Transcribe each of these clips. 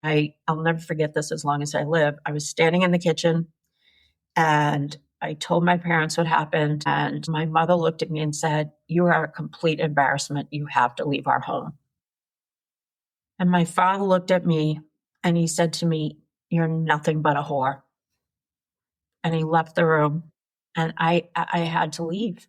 I'll never forget this as long as I live. I was standing in the kitchen and I told my parents what happened. And my mother looked at me and said, "You are a complete embarrassment. You have to leave our home." And my father looked at me and he said to me, "You're nothing but a whore." And he left the room and I had to leave.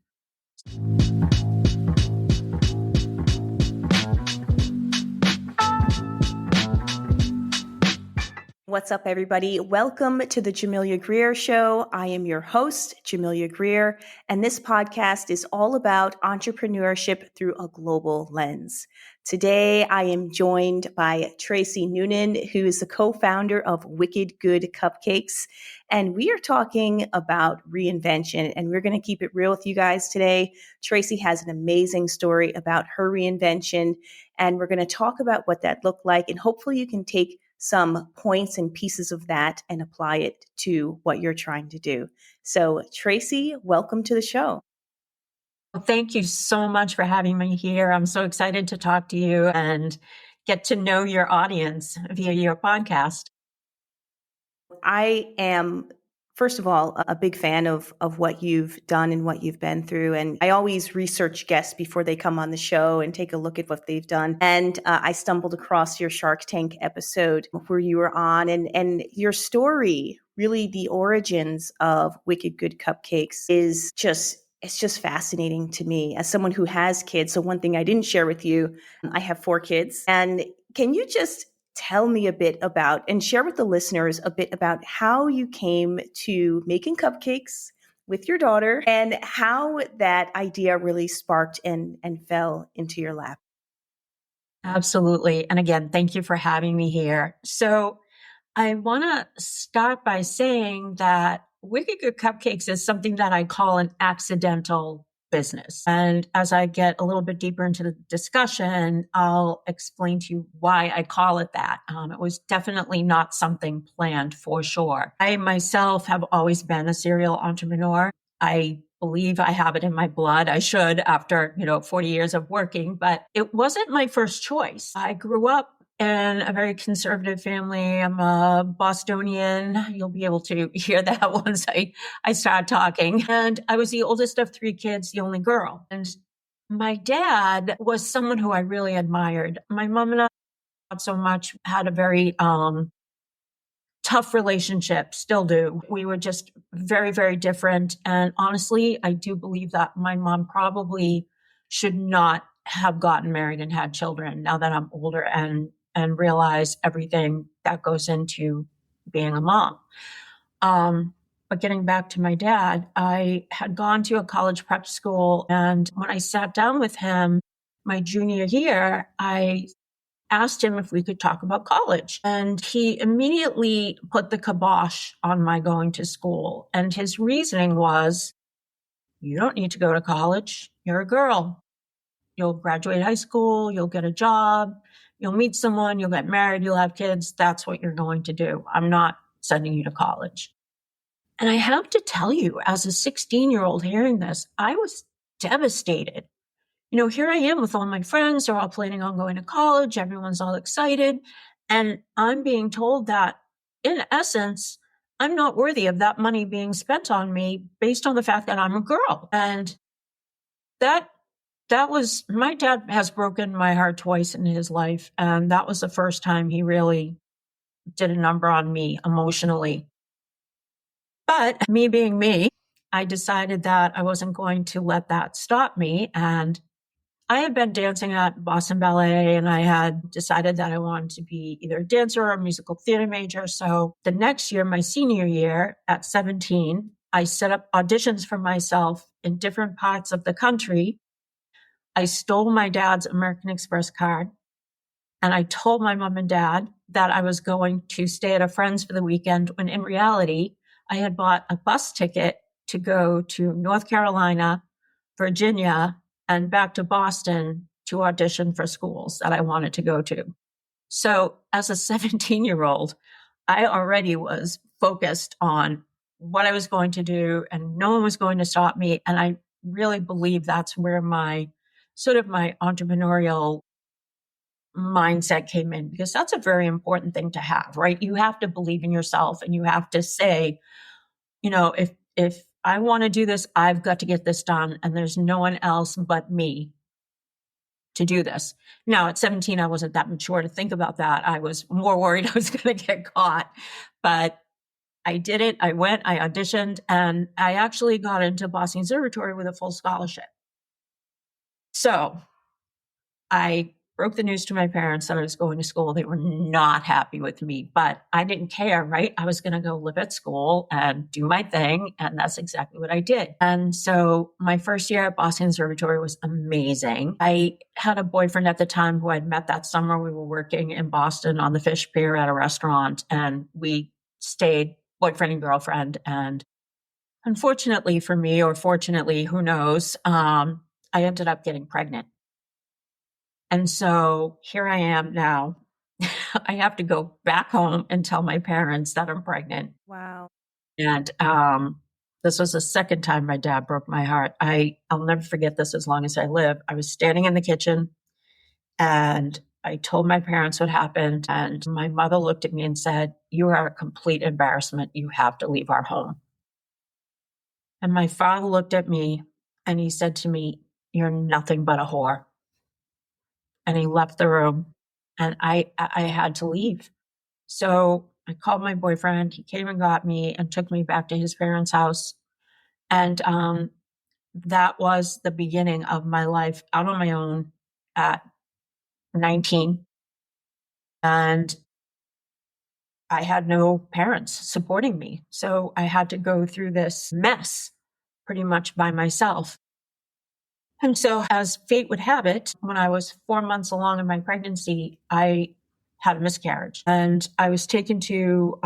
What's up, everybody? Welcome to the Jamelia Greer Show. I am your host, Jamelia Greer, and this podcast is all about entrepreneurship through a global lens. Today, I am joined by Tracey Noonan, who is the co-founder of Wicked Good Cupcakes, and we are talking about reinvention, and we're going to keep it real with you guys today. Tracey has an amazing story about her reinvention, and we're going to talk about what that looked like, and hopefully you can take some points and pieces of that and apply it to what you're trying to do. So, Tracey, welcome to the show. Well, thank you so much for having me here. I'm so excited to talk to you and get to know your audience via your podcast. I am, first of all, a big fan of what you've done and what you've been through. And I always research guests before they come on the show and take a look at what they've done. And I stumbled across your Shark Tank episode where you were on, and your story, really the origins of Wicked Good Cupcakes, is just fascinating to me as someone who has kids. So one thing I didn't share with you, I have 4 kids. And can you just tell me a bit about and share with the listeners a bit about how you came to making cupcakes with your daughter and how that idea really sparked and fell into your lap? Absolutely. And again, thank you for having me here. So I want to start by saying that Wicked Good Cupcakes is something that I call an accidental business. And as I get a little bit deeper into the discussion, I'll explain to you why I call it that. It was definitely not something planned, for sure. I myself have always been a serial entrepreneur. I believe I have it in my blood. I should after, 40 years of working, but it wasn't my first choice. I grew up in a very conservative family. I'm a Bostonian. You'll be able to hear that once I start talking. And I was the oldest of 3 kids, the only girl. And my dad was someone who I really admired. My mom and I, not so much, had a very tough relationship, still do. We were just very, very different. And honestly, I do believe that my mom probably should not have gotten married and had children now that I'm older and realize everything that goes into being a mom. But getting back to my dad, I had gone to a college prep school. And when I sat down with him my junior year, I asked him if we could talk about college. And he immediately put the kibosh on my going to school. And his reasoning was, "You don't need to go to college. You're a girl. You'll graduate high school. You'll get a job. You'll meet someone. You'll get married. You'll have kids. That's what you're going to do. I'm not sending you to college." And I have to tell you, as a 16-year-old hearing this, I was devastated. Here I am with all my friends. They're all planning on going to college. Everyone's all excited. And I'm being told that, in essence, I'm not worthy of that money being spent on me based on the fact that I'm a girl. And that was, my dad has broken my heart twice in his life. And that was the first time he really did a number on me emotionally. But me being me, I decided that I wasn't going to let that stop me. And I had been dancing at Boston Ballet, and I had decided that I wanted to be either a dancer or a musical theater major. So the next year, my senior year at 17, I set up auditions for myself in different parts of the country. I stole my dad's American Express card, and I told my mom and dad that I was going to stay at a friend's for the weekend, when in reality, I had bought a bus ticket to go to North Carolina, Virginia, and back to Boston to audition for schools that I wanted to go to. So as a 17-year-old, I already was focused on what I was going to do, and no one was going to stop me. And I really believe that's where my entrepreneurial mindset came in, because that's a very important thing to have, right? You have to believe in yourself, and you have to say, if I want to do this, I've got to get this done, and there's no one else but me to do this. Now, at 17, I wasn't that mature to think about that. I was more worried I was going to get caught, but I did it. I went, I auditioned, and I actually got into Boston Conservatory with a full scholarship. So I broke the news to my parents that I was going to school. They were not happy with me, but I didn't care, right? I was going to go live at school and do my thing. And that's exactly what I did. And so my first year at Boston Conservatory was amazing. I had a boyfriend at the time who I'd met that summer. We were working in Boston on the Fish Pier at a restaurant, and we stayed boyfriend and girlfriend. And unfortunately for me, or fortunately, who knows, I ended up getting pregnant. And so here I am now. I have to go back home and tell my parents that I'm pregnant. Wow. And this was the second time my dad broke my heart. I'll never forget this as long as I live. I was standing in the kitchen, and I told my parents what happened. And my mother looked at me and said, "You are a complete embarrassment. You have to leave our home." And my father looked at me and he said to me, "You're nothing but a whore." And he left the room, and I had to leave. So I called my boyfriend. He came and got me and took me back to his parents' house. And that was the beginning of my life out on my own at 19. And I had no parents supporting me. So I had to go through this mess pretty much by myself. And so, as fate would have it, when I was 4 months along in my pregnancy, I had a miscarriage, and I was taken to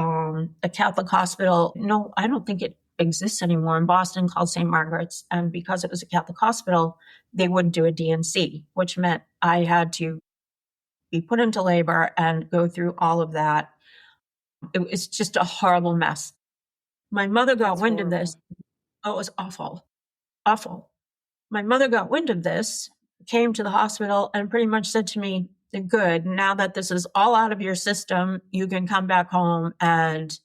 a Catholic hospital. No, I don't think it exists anymore in Boston, called St. Margaret's. And because it was a Catholic hospital, they wouldn't do a DNC, which meant I had to be put into labor and go through all of that. It was just a horrible mess. My mother got That's wind of horrible. this. Oh, it was awful, awful. My mother got wind of this, came to the hospital, and pretty much said to me, "Good, now that this is all out of your system, you can come back home and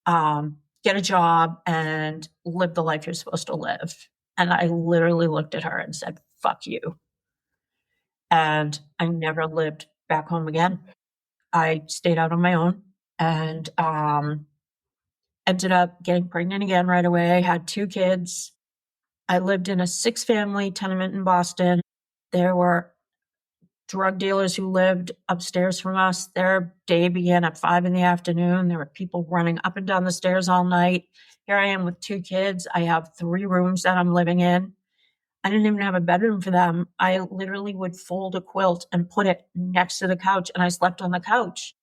get a job and live the life you're supposed to live." And I literally looked at her and said, "Fuck you." And I never lived back home again. I stayed out on my own, and ended up getting pregnant again right away. I had 2 kids. I lived in a 6-family tenement in Boston. There were drug dealers who lived upstairs from us. Their day began at 5 in the afternoon. There were people running up and down the stairs all night. Here I am with 2 kids. I have 3 rooms that I'm living in. I didn't even have a bedroom for them. I literally would fold a quilt and put it next to the couch, and I slept on the couch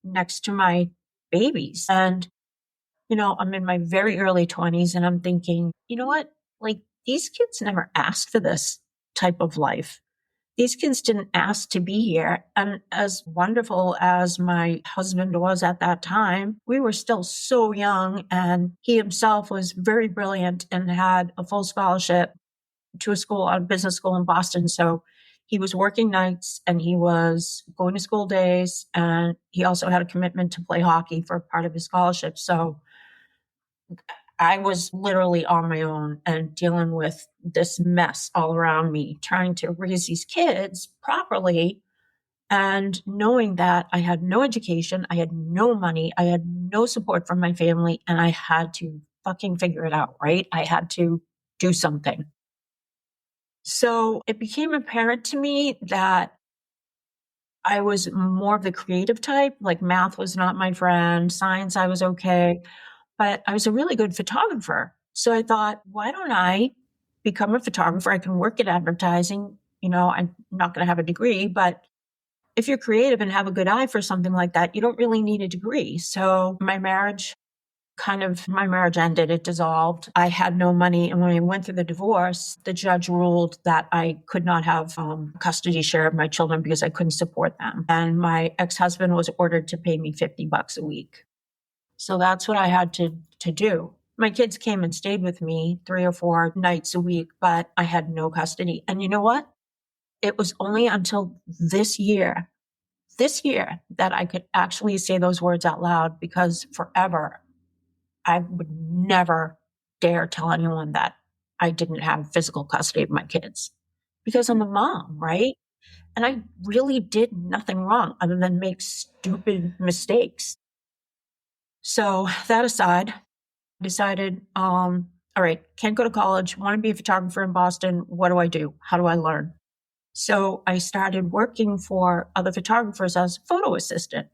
next to my babies. And, I'm in my very early 20s, and I'm thinking, you know what? Like, these kids never asked for this type of life. These kids didn't ask to be here. And as wonderful as my husband was at that time, we were still so young, and he himself was very brilliant and had a full scholarship to a business school in Boston. So he was working nights, and he was going to school days, and he also had a commitment to play hockey for part of his scholarship. So I was literally on my own and dealing with this mess all around me, trying to raise these kids properly, and knowing that I had no education, I had no money, I had no support from my family, and I had to fucking figure it out, right? I had to do something. So it became apparent to me that I was more of the creative type. Like, math was not my friend, science I was okay, but I was a really good photographer. So I thought, why don't I become a photographer? I can work at advertising. I'm not going to have a degree, but if you're creative and have a good eye for something like that, you don't really need a degree. So my marriage ended, it dissolved. I had no money. And when I went through the divorce, the judge ruled that I could not have custody share of my children because I couldn't support them. And my ex-husband was ordered to pay me $50 a week. So that's what I had to do. My kids came and stayed with me 3 or 4 nights a week, but I had no custody. And you know what? It was only until this year this year that I could actually say those words out loud, because forever I would never dare tell anyone that I didn't have physical custody of my kids, because I'm a mom, right? And I really did nothing wrong other than make stupid mistakes. So that aside, I decided, all right, can't go to college, want to be a photographer in Boston. What do I do? How do I learn? So I started working for other photographers as a photo assistant.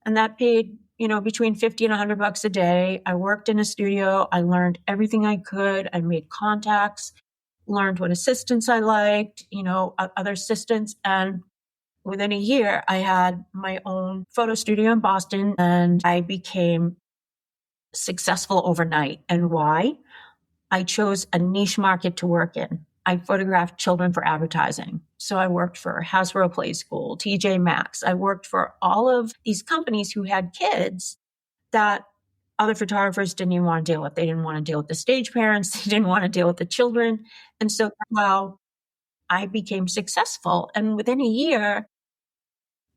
And that paid, between 50 and $100 a day. I worked in a studio. I learned everything I could. I made contacts, learned what assistants I liked, other assistants. And within a year, I had my own photo studio in Boston, and I became successful overnight. And why? I chose a niche market to work in. I photographed children for advertising. So I worked for Hasbro Play School, TJ Maxx. I worked for all of these companies who had kids that other photographers didn't even want to deal with. They didn't want to deal with the stage parents. They didn't want to deal with the children. And so, well, I became successful. And within a year,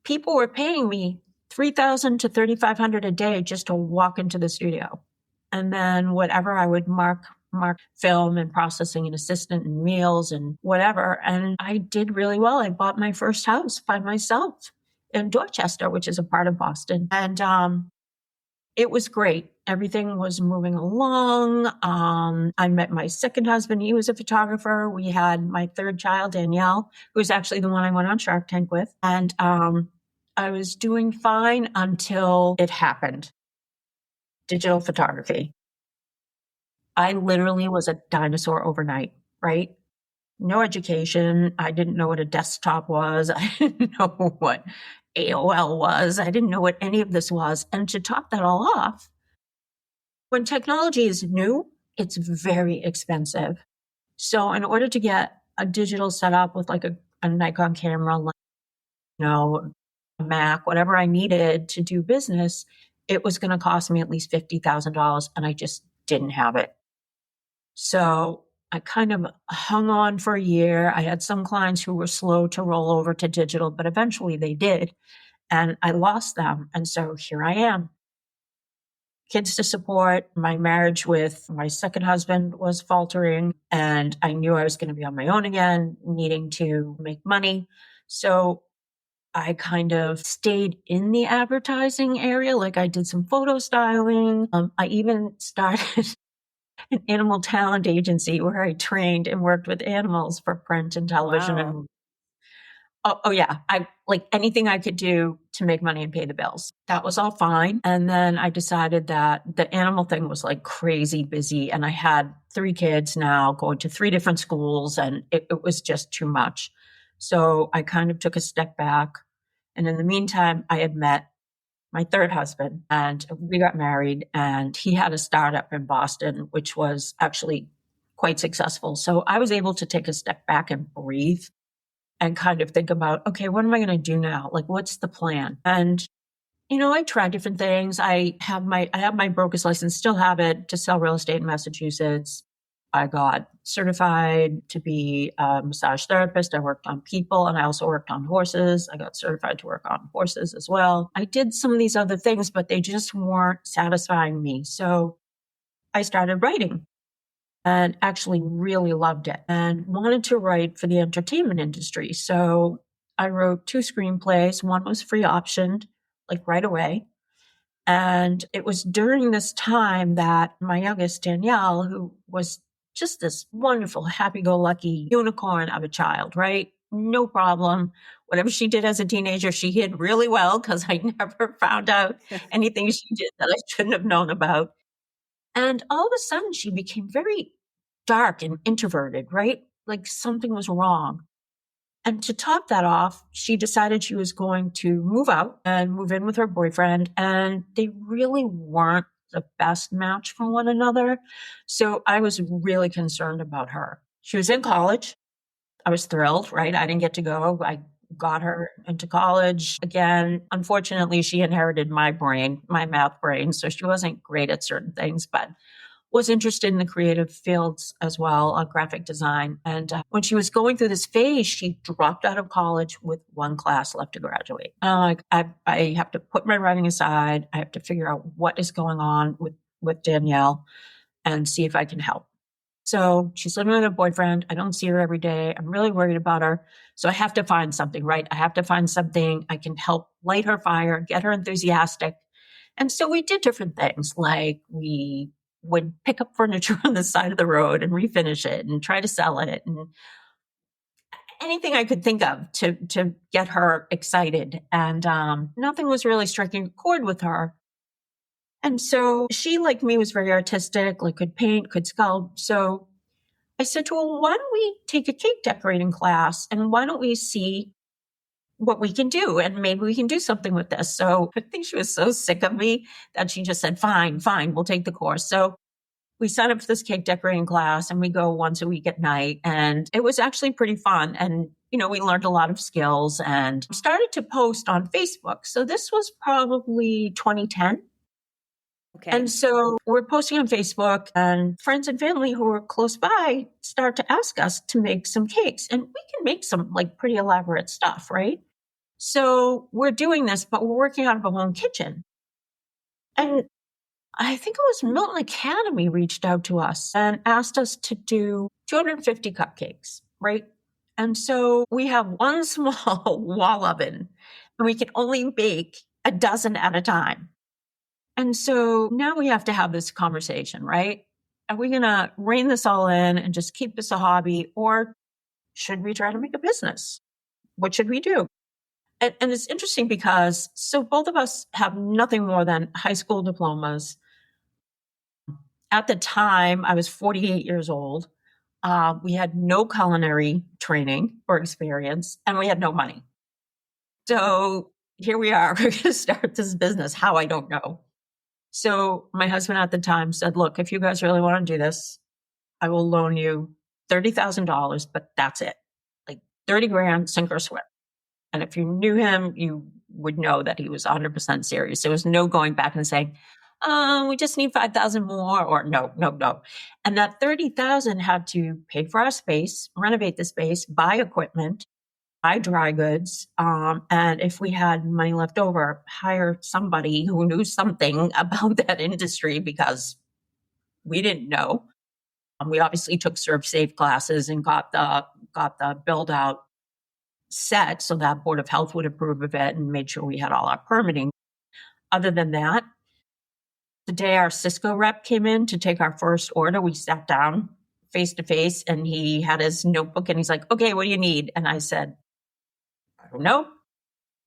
people were paying me $3,000 to $3,500 a day just to walk into the studio. And then whatever I would mark film and processing and assistant and meals and whatever. And I did really well. I bought my first house by myself in Dorchester, which is a part of Boston. And it was great. Everything was moving along. I met my second husband. He was a photographer. We had my third child, Danielle, who was actually the one I went on Shark Tank with. And I was doing fine until it happened. Digital photography. I literally was a dinosaur overnight, right? No education. I didn't know what a desktop was. I didn't know what AOL was. I didn't know what any of this was. And to top that all off, when technology is new, it's very expensive. So in order to get a digital setup with like a Nikon camera, a Mac, whatever I needed to do business, it was going to cost me at least $50,000, and I just didn't have it. So I kind of hung on for a year. I had some clients who were slow to roll over to digital, but eventually they did. And I lost them. And so here I am. Kids to support. My marriage with my second husband was faltering, and I knew I was going to be on my own again, needing to make money. So I kind of stayed in the advertising area. Like I did some photo styling. I even started an animal talent agency where I trained and worked with animals for print and television. Wow. And oh yeah, I like anything I could do to make money and pay the bills. That was all fine. And then I decided that the animal thing was like crazy busy, and I had 3 kids now going to 3 different schools, and it was just too much. So I kind of took a step back. And in the meantime, I had met my third husband, and we got married, and he had a startup in Boston, which was actually quite successful. So I was able to take a step back and breathe and kind of think about, okay, what am I going to do now? Like, what's the plan? And, I tried different things. I have my broker's license, still have it, to sell real estate in Massachusetts. I got certified to be a massage therapist. I worked on people, and I also worked on horses. I got certified to work on horses as well. I did some of these other things, but they just weren't satisfying me. So I started writing and actually really loved it and wanted to write for the entertainment industry. So I wrote 2 screenplays. One was free optioned, like right away. And it was during this time that my youngest, Danielle, who was just this wonderful, happy-go-lucky unicorn of a child, right? No problem. Whatever she did as a teenager, she hid really well, because I never found out anything she did that I shouldn't have known about. And all of a sudden, she became very dark and introverted, right? Like something was wrong. And to top that off, she decided she was going to move out and move in with her boyfriend. And they really weren't the best match for one another. So I was really concerned about her. She was in college. I was thrilled, right? I didn't get to go. I got her into college. Again, unfortunately, she inherited my brain, my math brain. So she wasn't great at certain things, but was interested in the creative fields as well, graphic design. And when she was going through this phase, she dropped out of college with one class left to graduate. And I'm like, I have to put my writing aside. I have to figure out what is going on with Danielle and see if I can help. So she's living with her boyfriend. I don't see her every day. I'm really worried about her. So I have to find something, right? I have to find something I can help light her fire, get her enthusiastic. And so we did different things, like we would pick up furniture on the side of the road and refinish it and try to sell it, and anything I could think of to get her excited. And nothing was really striking a chord with her. And so she, like me, was very artistic, like could paint, could sculpt. So I said to her, well, why don't we take a cake decorating class and why don't we see what we can do? And maybe we can do something with this. So I think she was so sick of me that she just said, fine, we'll take the course. So we signed up for this cake decorating class and we go once a week at night. And it was actually pretty fun. And, we learned a lot of skills and started to post on Facebook. So this was probably 2010. Okay. And so we're posting on Facebook, and friends and family who are close by start to ask us to make some cakes. And we can make some like pretty elaborate stuff, right? So we're doing this, but we're working out of our own kitchen. And I think it was Milton Academy reached out to us and asked us to do 250 cupcakes, right? And so we have one small wall oven and we can only bake a dozen at a time. And so now we have to have this conversation, right? Are we going to rein this all in and just keep this a hobby, or should we try to make a business? What should we do? And it's interesting because so both of us have nothing more than high school diplomas. At the time, I was 48 years old. We had no culinary training or experience, and we had no money. So here we are. We're going to start this business. How, I don't know. So my husband at the time said, look, if you guys really want to do this, I will loan you $30,000, but that's it. Like 30 grand, sink or swim. And if you knew him, you would know that he was 100% serious. There was no going back and saying, we just need 5,000 more, or no. And that 30,000 had to pay for our space, renovate the space, buy equipment, buy dry goods. And if we had money left over, hire somebody who knew something about that industry, because we didn't know. We obviously took Serve Safe classes and got the build out set so that Board of Health would approve of it and made sure we had all our permitting. Other than that, the day our Cisco rep came in to take our first order, we sat down face to face and he had his notebook and he's like, okay, what do you need? And I said, I don't know.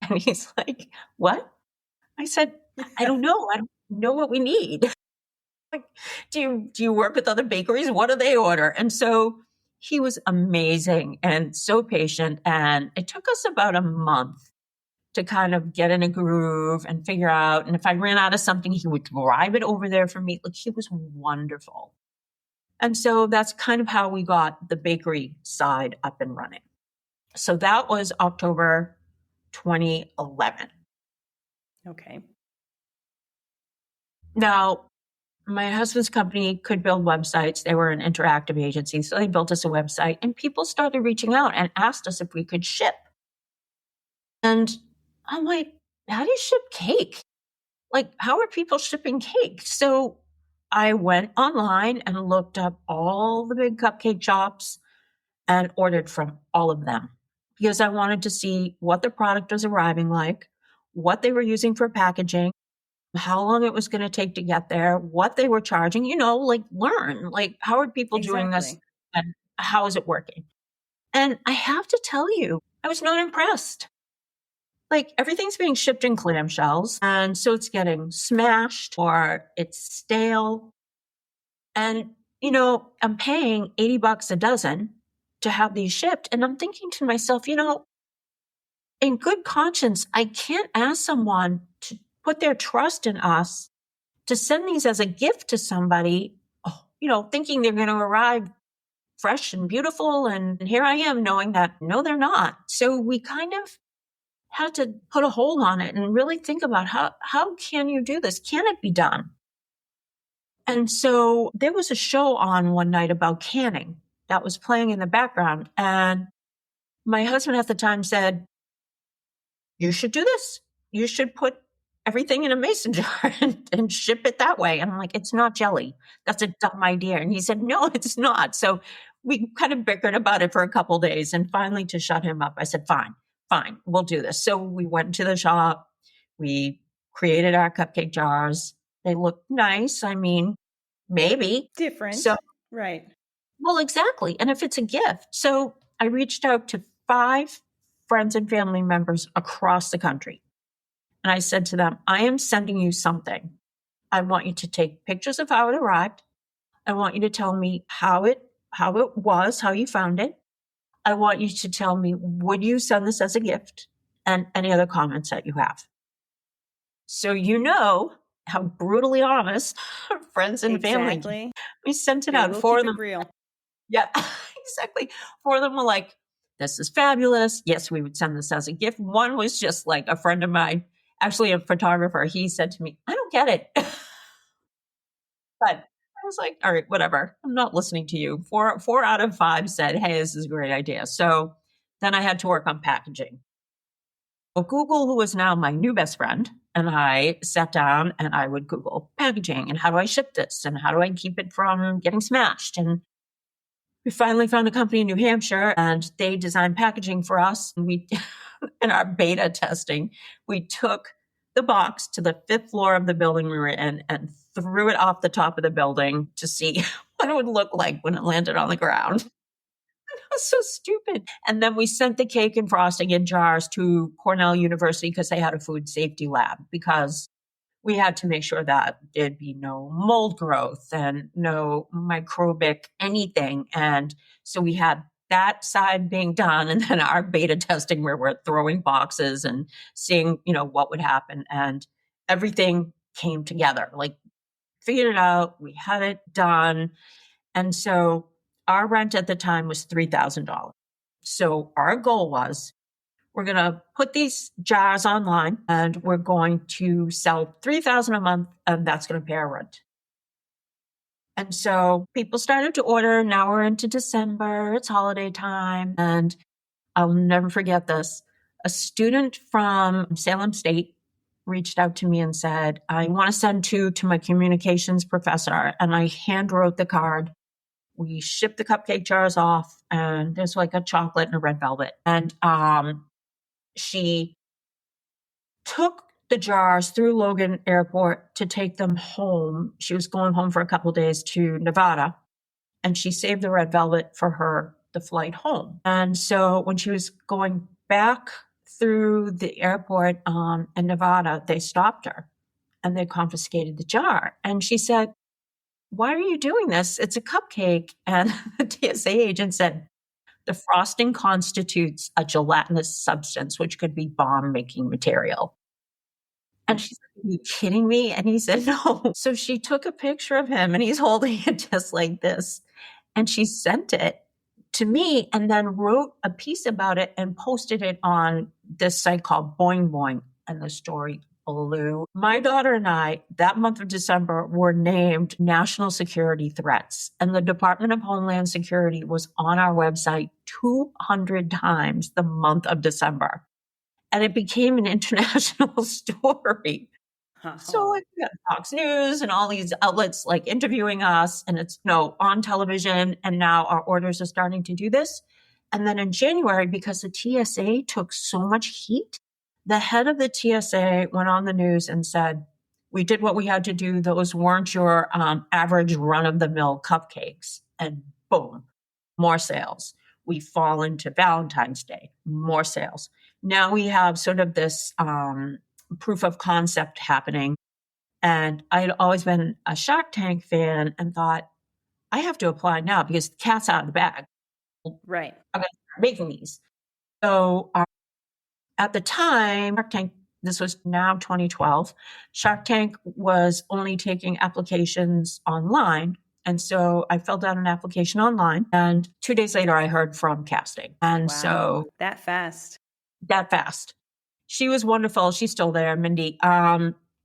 And he's like, what? I said, I don't know. I don't know what we need. Like, do you work with other bakeries? What do they order? And so he was amazing and so patient. And it took us about a month to kind of get in a groove and figure out. And if I ran out of something, he would drive it over there for me. Like, he was wonderful. And so that's kind of how we got the bakery side up and running. So that was October 2011. Okay. Now, my husband's company could build websites. They were an interactive agency. So they built us a website and people started reaching out and asked us if we could ship. And I'm like, how do you ship cake? Like, how are people shipping cake? So I went online and looked up all the big cupcake shops and ordered from all of them because I wanted to see what the product was arriving like, what they were using for packaging, how long it was going to take to get there, what they were charging, like learn, like how are people doing this and how is it working? And I have to tell you, I was not impressed. Like, everything's being shipped in clamshells. And so it's getting smashed or it's stale. And, I'm paying $80 a dozen to have these shipped. And I'm thinking to myself, in good conscience, I can't ask someone to put their trust in us to send these as a gift to somebody, thinking they're going to arrive fresh and beautiful. And here I am knowing that, no, they're not. So we kind of had to put a hold on it and really think about how can you do this? Can it be done? And so there was a show on one night about canning that was playing in the background. And my husband at the time said, you should do this. You should put everything in a mason jar and ship it that way. And I'm like, it's not jelly. That's a dumb idea. And he said, no, it's not. So we kind of bickered about it for a couple days. And finally, to shut him up, I said, fine, we'll do this. So we went to the shop. We created our cupcake jars. They looked nice. I mean, maybe. Different. So, right. well, exactly. And if it's a gift. So I reached out to 5 friends and family members across the country. And I said to them, I am sending you something. I want you to take pictures of how it arrived. I want you to tell me how it was, how you found it. I want you to tell me, would you send this as a gift? And any other comments that you have. So you know how brutally honest friends and family. Exactly. We sent it Yeah, out. we'll 4 keep of them. it real. Yeah, exactly. 4 of them were like, this is fabulous. Yes, we would send this as a gift. One was just like a friend of mine, actually a photographer. He said to me, I don't get it. But I was like, all right, whatever. I'm not listening to you. 4 out of 5 said, hey, this is a great idea. So then I had to work on packaging. Well, Google, who is now my new best friend, and I sat down and I would Google packaging and how do I ship this and how do I keep it from getting smashed? And we finally found a company in New Hampshire and they designed packaging for us. And we, in our beta testing, we took the box to the 5th floor of the building we were in and threw it off the top of the building to see what it would look like when it landed on the ground. It was so stupid. And then we sent the cake and frosting in jars to Cornell University because they had a food safety lab, because we had to make sure that there'd be no mold growth and no microbic anything. And so we had that side being done, and then our beta testing where we're throwing boxes and seeing, what would happen. And everything came together, like figured it out. We had it done. And so our rent at the time was $3,000. So our goal was, we're going to put these jars online and we're going to sell $3,000 a month, and that's going to pay our rent. And so people started to order. Now we're into December. It's holiday time. And I'll never forget this. A student from Salem State reached out to me and said, I want to send 2 to my communications professor. And I hand wrote the card. We shipped the cupcake jars off, and there's like a chocolate and a red velvet. And she took the jars through Logan Airport to take them home. She was going home for a couple of days to Nevada, and she saved the red velvet for the flight home. And so when she was going back through the airport in Nevada, they stopped her and they confiscated the jar. And she said, why are you doing this? It's a cupcake. And the TSA agent said, the frosting constitutes a gelatinous substance, which could be bomb-making material. And she's like, are you kidding me? And he said, no. So she took a picture of him and he's holding it just like this. And she sent it to me and then wrote a piece about it and posted it on this site called Boing Boing. And the story blew. My daughter and I, that month of December, were named national security threats. And the Department of Homeland Security was on our website 200 times the month of December. And it became an international story. So we got Fox News and all these outlets like interviewing us, and it's on television. And now our orders are starting to do this. And then in January, because the TSA took so much heat, the head of the TSA went on the news and said, we did what we had to do. Those weren't your average run-of-the-mill cupcakes. And boom, more sales. We fall into Valentine's Day, more sales. Now we have sort of this proof of concept happening. And I had always been a Shark Tank fan and thought, I have to apply now because the cat's out of the bag. Right. I'm going to start making these. So at the time, Shark Tank, this was now 2012, Shark Tank was only taking applications online. And so I filled out an application online, and 2 days later I heard from casting. And so that fast. She was wonderful. She's still there, Mindy.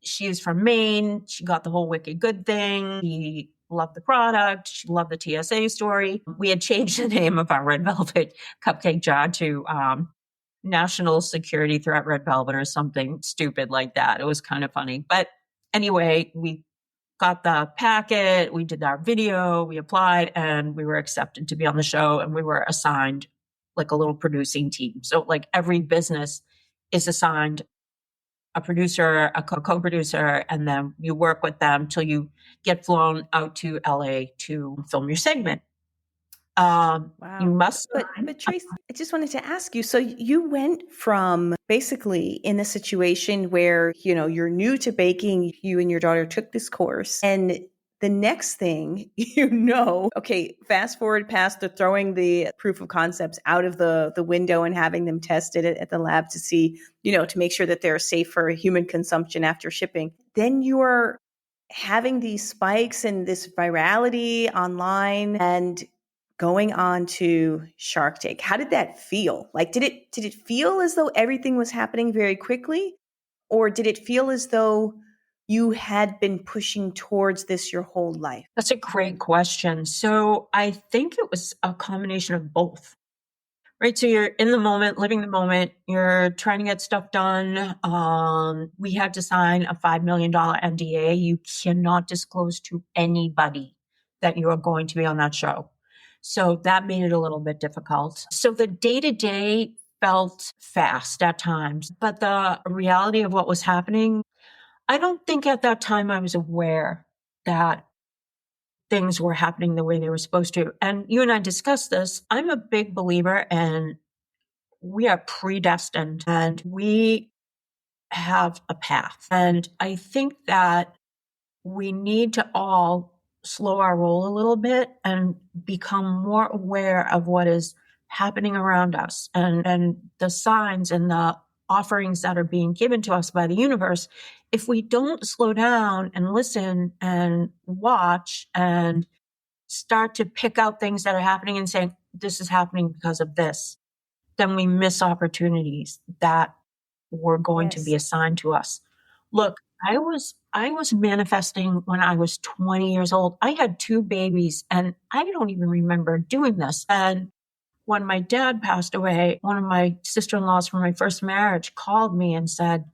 she is from Maine. She got the whole wicked good thing. She loved the product. She loved the TSA story. We had changed the name of our red velvet cupcake jar to National Security Threat Red Velvet or something stupid like that. It was kind of funny. But anyway, we got the packet, we did our video, we applied, and we were accepted to be on the show, and we were assigned like a little producing team. So like every business is assigned a producer, a co-producer, and then you work with them till you get flown out to LA to film your segment. Wow. You must. But Trace, I just wanted to ask you, so you went from basically in a situation where, you're new to baking, you and your daughter took this course, and the next thing okay, fast forward past the throwing the proof of concepts out of the window and having them tested at the lab to see, to make sure that they're safe for human consumption after shipping. Then you're having these spikes and this virality online and going on to Shark Tank. How did that feel? Like, did it feel as though everything was happening very quickly? Or did it feel as though you had been pushing towards this your whole life? That's a great question. So I think it was a combination of both, right? So you're in the moment, living the moment, you're trying to get stuff done. We had to sign a $5 million NDA. You cannot disclose to anybody that you are going to be on that show. So that made it a little bit difficult. So the day-to-day felt fast at times, but the reality of what was happening, I don't think at that time I was aware that things were happening the way they were supposed to. And you and I discussed this. I'm a big believer in we are predestined and we have a path. And I think that we need to all slow our roll a little bit and become more aware of what is happening around us and the signs and the offerings that are being given to us by the universe. If we don't slow down and listen and watch and start to pick out things that are happening and saying, this is happening because of this, then we miss opportunities that were going to be assigned to us. Look, I was manifesting when I was 20 years old. I had 2 babies and I don't even remember doing this. And when my dad passed away, one of my sister-in-laws from my first marriage called me and said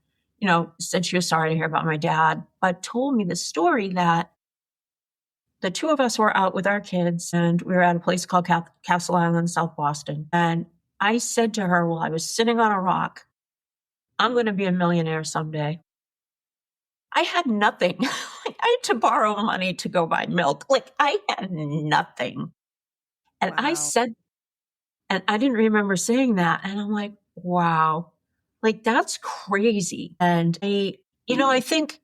she was sorry to hear about my dad, but told me the story that the 2 of us were out with our kids and we were at a place called Castle Island, South Boston. And I said to her while I was sitting on a rock, I'm going to be a millionaire someday. I had nothing. I had to borrow money to go buy milk. Like I had nothing. And Wow. I said, and I didn't remember saying that. And I'm like, wow, like that's crazy. And I think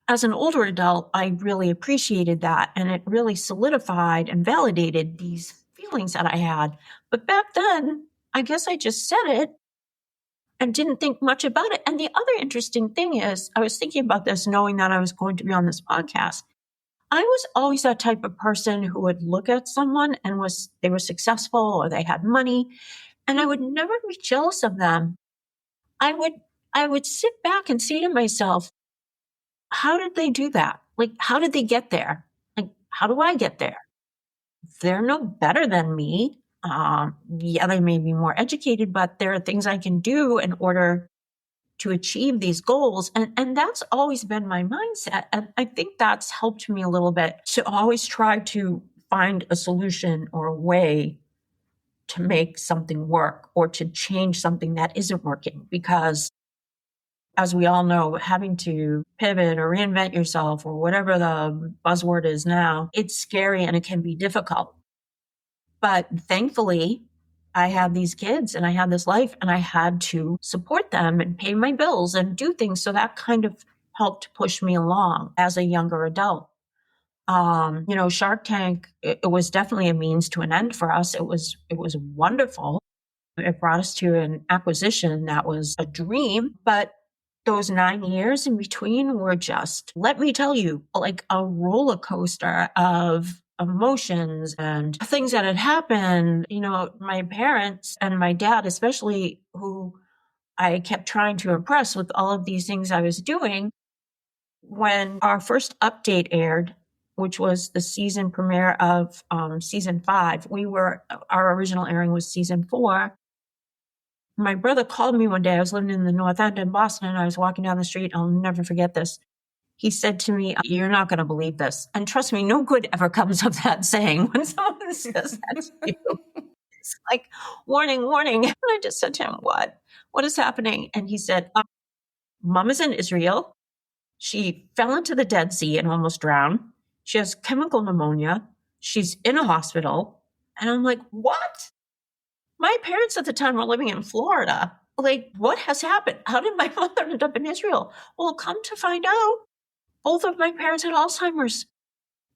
as an older adult, I really appreciated that. And it really solidified and validated these feelings that I had. But back then, I guess I just said it and didn't think much about it. And the other interesting thing is, I was thinking about this knowing that I was going to be on this podcast. I was always that type of person who would look at someone and they were successful or they had money, and I would never be jealous of them. I would sit back and say to myself, how did they do that? Like, how did they get there? Like, how do I get there? They're no better than me. Yeah, they may be more educated, but there are things I can do in order to achieve these goals. And that's always been my mindset. And I think that's helped me a little bit to always try to find a solution or a way to make something work or to change something that isn't working. Because as we all know, having to pivot or reinvent yourself or whatever the buzzword is now, it's scary and it can be difficult. But thankfully, I had these kids and I had this life and I had to support them and pay my bills and do things. So that kind of helped push me along as a younger adult. Shark Tank, it was definitely a means to an end for us. It was wonderful. It brought us to an acquisition that was a dream, but those 9 years in between were just, let me tell you, like a roller coaster of emotions and things that had happened. My parents and my dad, especially, who I kept trying to impress with all of these things I was doing. When our first update aired, which was the season premiere of season 5, our original airing was season 4. My brother called me one day. I was living in the North End in Boston, and I was walking down the street. I'll never forget this. He said to me, "You're not going to believe this." And trust me, no good ever comes of that saying when someone says that to you. It's like, warning, warning. And I just said to him, "What? What is happening?" And he said, "Mom is in Israel. She fell into the Dead Sea and almost drowned. She has chemical pneumonia. She's in a hospital." And I'm like, "What?" My parents at the time were living in Florida. Like, what has happened? How did my mother end up in Israel? Well, come to find out, both of my parents had Alzheimer's.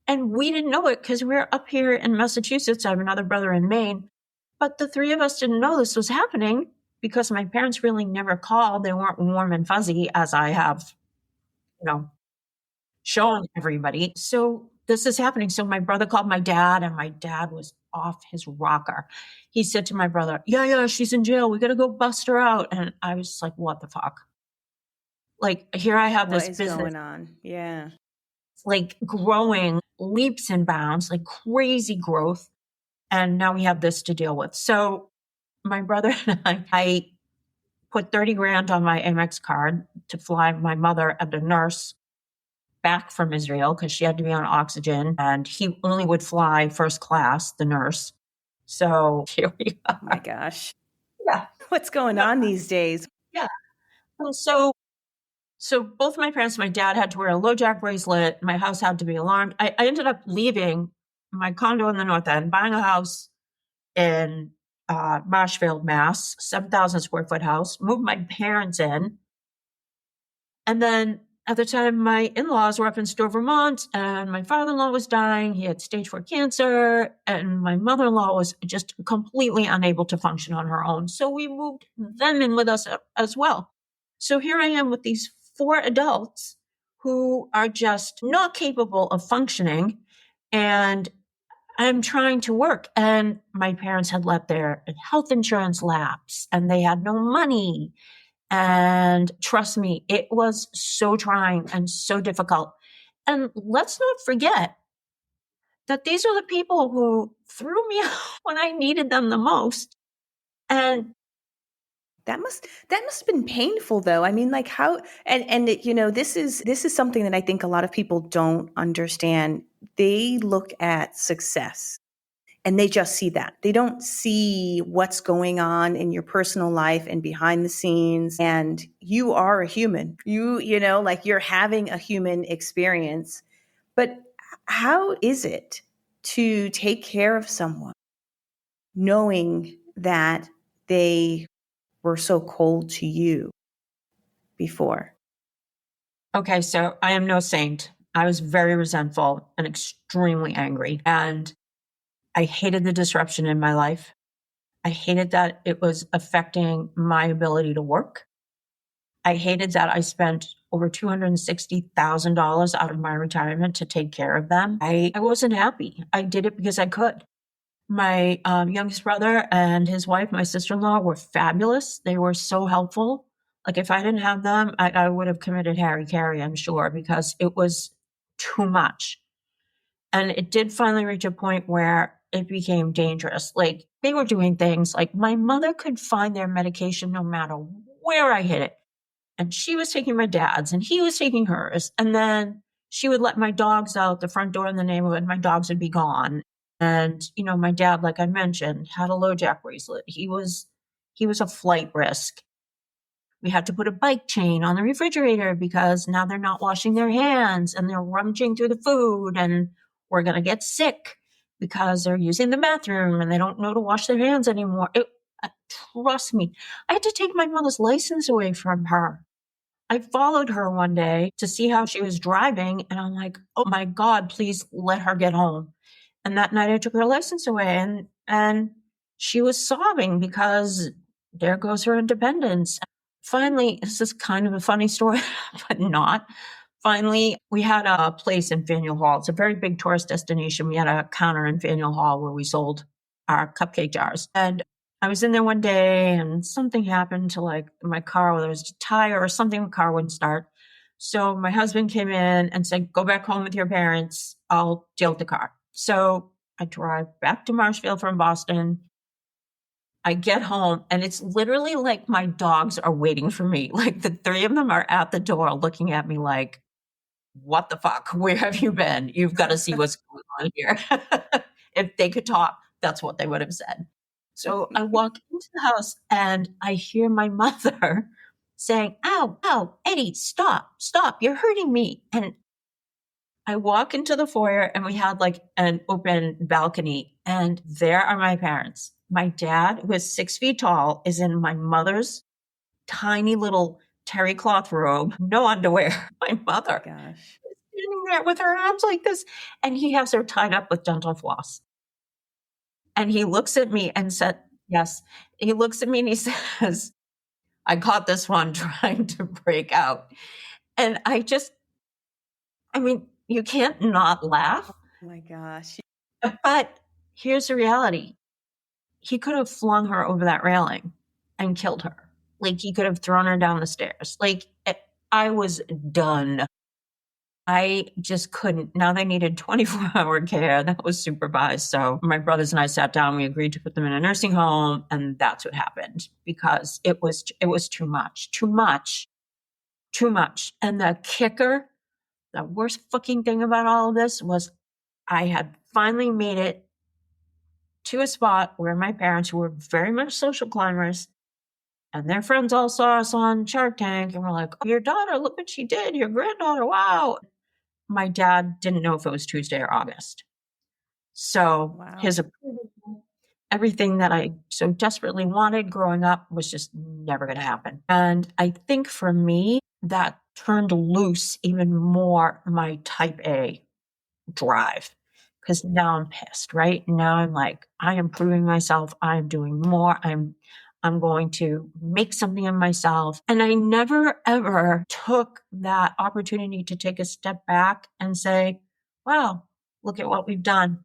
And we didn't know it because we were up here in Massachusetts. I have another brother in Maine. But the three of us didn't know this was happening because my parents really never called. They weren't warm and fuzzy as I have, shown everybody. So this is happening. So my brother called my dad, and my dad was off his rocker. He said to my brother, yeah, she's in jail. We got to go bust her out. And I was like, what the fuck? Like, here I have this business going on. Yeah. like growing leaps and bounds, like crazy growth. And now we have this to deal with. So my brother and I put 30 grand on my Amex card to fly my mother and a nurse back from Israel because she had to be on oxygen, and he only would fly first class, the nurse. So here we are. Oh my gosh. Yeah. What's going on these days? Yeah. And so both my parents, my dad had to wear a low jack bracelet. My house had to be alarmed. I ended up leaving my condo in the North End, buying a house in Marshfield, Mass, 7,000 square foot house, moved my parents in. And then at the time, my in-laws were up in Stowe, Vermont, and my father-in-law was dying. He had stage 4 cancer, and my mother-in-law was just completely unable to function on her own. So we moved them in with us as well. So here I am with these 4 adults who are just not capable of functioning, and I'm trying to work. And my parents had let their health insurance lapse, and they had no money. And trust me, it was so trying and so difficult. And let's not forget that these are the people who threw me out when I needed them the most. And that must have been painful, though. I mean, like, how and this is something that I think a lot of people don't understand. They look at success and they just see that. They don't see what's going on in your personal life and behind the scenes. And you are a human. Like, you're having a human experience. But how is it to take care of someone knowing that they were so cold to you before? okay, so I am no saint. I was very resentful and extremely angry. And I hated the disruption in my life. I hated that it was affecting my ability to work. I hated that I spent over $260,000 out of my retirement to take care of them. I wasn't happy. I did it because I could. My youngest brother and his wife, my sister-in-law, were fabulous. They were so helpful. Like, if I didn't have them, I would have committed Harry, I'm sure, because it was too much. And it did finally reach a point where it became dangerous. Like, they were doing things like my mother could find their medication no matter where I hid it. And she was taking my dad's and he was taking hers. And then she would let my dogs out the front door in the neighborhood. My dogs would be gone. And, my dad, like I mentioned, had a low jack bracelet. He was a flight risk. We had to put a bike chain on the refrigerator because now they're not washing their hands and they're rummaging through the food, and we're going to get sick because they're using the bathroom and they don't know to wash their hands anymore. Trust me, I had to take my mother's license away from her. I followed her one day to see how she was driving, and I'm like, oh my God, please let her get home. And that night I took her license away, and she was sobbing because there goes her independence. Finally, this is kind of a funny story, but not. Finally, we had a place in Faneuil Hall. It's a very big tourist destination. We had a counter in Faneuil Hall where we sold our cupcake jars. And I was in there one day and something happened to like my car, whether it was a tire or something, the car wouldn't start. So my husband came in and said, go back home with your parents. I'll deal with the car. So I drive back to Marshfield from Boston. I get home and it's literally like my dogs are waiting for me. Like the three of them are at the door looking at me like, what the fuck? Where have you been? You've got to see what's going on here. If they could talk, that's what they would have said. So I walk into the house and I hear my mother saying, ow, ow, Eddie, stop, stop, you're hurting me. And I walk into the foyer and we had like an open balcony and there are my parents. My dad, who is 6 feet tall, is in my mother's tiny little terry cloth robe, no underwear. My mother Gosh. sitting there with her arms like this, and he has her tied up with dental floss. And he looks at me and said, yes, he looks at me and he says, I caught this one trying to break out. And I mean, you can't not laugh, Oh my gosh. but here's the reality. He could have flung her over that railing and killed her. Like he could have thrown her down the stairs. Like I was done. I just couldn't. Now they needed 24-hour care that was supervised. So my brothers and I sat down. We agreed to put them in a nursing home, and that's what happened because it was too much, too much, too much. And the kicker, the worst fucking thing about all of this was I had finally made it to a spot where my parents, who were very much social climbers, and their friends all saw us on Shark Tank and were like, oh, your daughter, look what she did. Your granddaughter, wow. My dad didn't know if it was Tuesday or August. So Wow. his approval, everything that I so desperately wanted growing up was just never going to happen. And I think for me, that turned loose even more my type A drive because now I'm pissed, right? Now I'm like, I am proving myself. I'm doing more. I'm going to make something of myself. And I never ever took that opportunity to take a step back and say, wow, look at what we've done.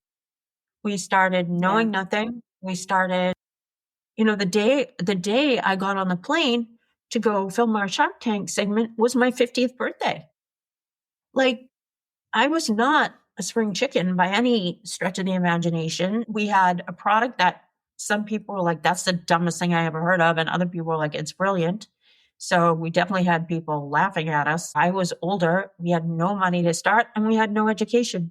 We started Yeah. knowing nothing. We started, the day I got on the plane to go film our Shark Tank segment was my 50th birthday. Like I was not a spring chicken by any stretch of the imagination. We had a product that some people were like, that's the dumbest thing I ever heard of. And other people were like, it's brilliant. So we definitely had people laughing at us. I was older. We had no money to start and we had no education.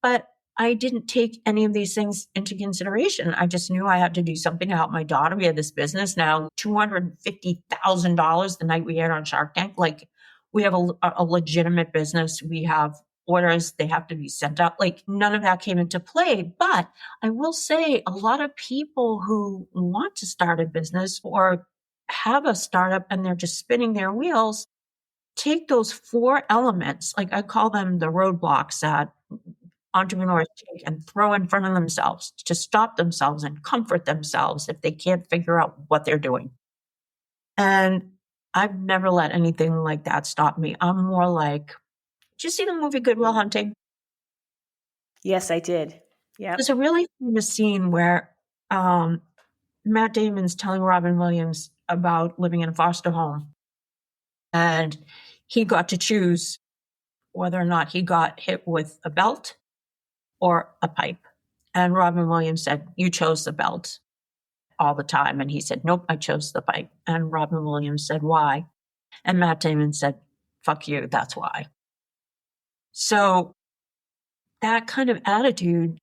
But I didn't take any of these things into consideration. I just knew I had to do something to help my daughter. We had this business now, $250,000 the night we aired on Shark Tank. Like we have a legitimate business. We have orders. They have to be sent out. Like none of that came into play. But I will say a lot of people who want to start a business or have a startup and they're just spinning their wheels, take those four elements, like I call them the roadblocks that entrepreneurs take and throw in front of themselves to stop themselves and comfort themselves if they can't figure out what they're doing. And I've never let anything like that stop me. I'm more like, did you see the movie Good Will Hunting? Yes, I did. Yep. There's a really famous scene where Matt Damon's telling Robin Williams about living in a foster home. And he got to choose whether or not he got hit with a belt or a pipe. And Robin Williams said, you chose the belt all the time. And he said, nope, I chose the pipe. And Robin Williams said, why? And Matt Damon said, fuck you, that's why. So that kind of attitude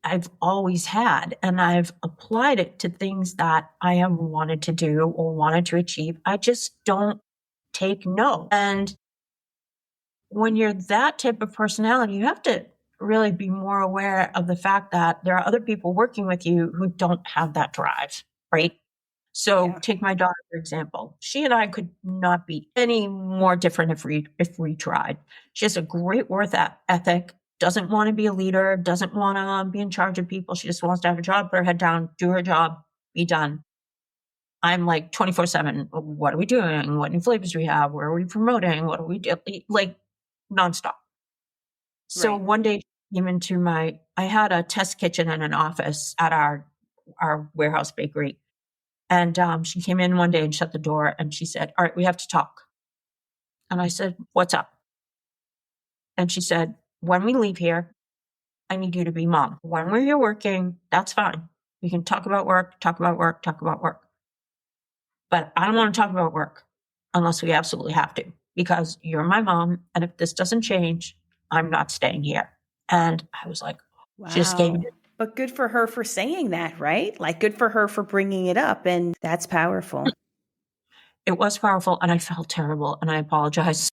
I've always had, and I've applied it to things that I have wanted to do or wanted to achieve. I just don't take no. And when you're that type of personality, you have to really be more aware of the fact that there are other people working with you who don't have that drive, right? So take my daughter, for example. She and I could not be any more different if we tried. She has a great work ethic, doesn't want to be a leader, doesn't want to be in charge of people. She just wants to have a job, put her head down, do her job, be done. I'm like 24/7. What are we doing? What new flavors do we have? Where are we promoting? What do we do? Like nonstop. So Right. one day she came into I had a test kitchen and an office at our warehouse bakery. And she came in one day and shut the door and she said, all right, we have to talk. And I said, what's up? And she said, when we leave here, I need you to be mom. When we're here working, that's fine. We can talk about work, talk about work, talk about work. But I don't want to talk about work unless we absolutely have to, because you're my mom. And if this doesn't change, I'm not staying here. And I was like, she just gave me. Wow. But good for her for saying that, right? Like, good for her for bringing it up. And that's powerful. It was powerful. And I felt terrible. And I apologized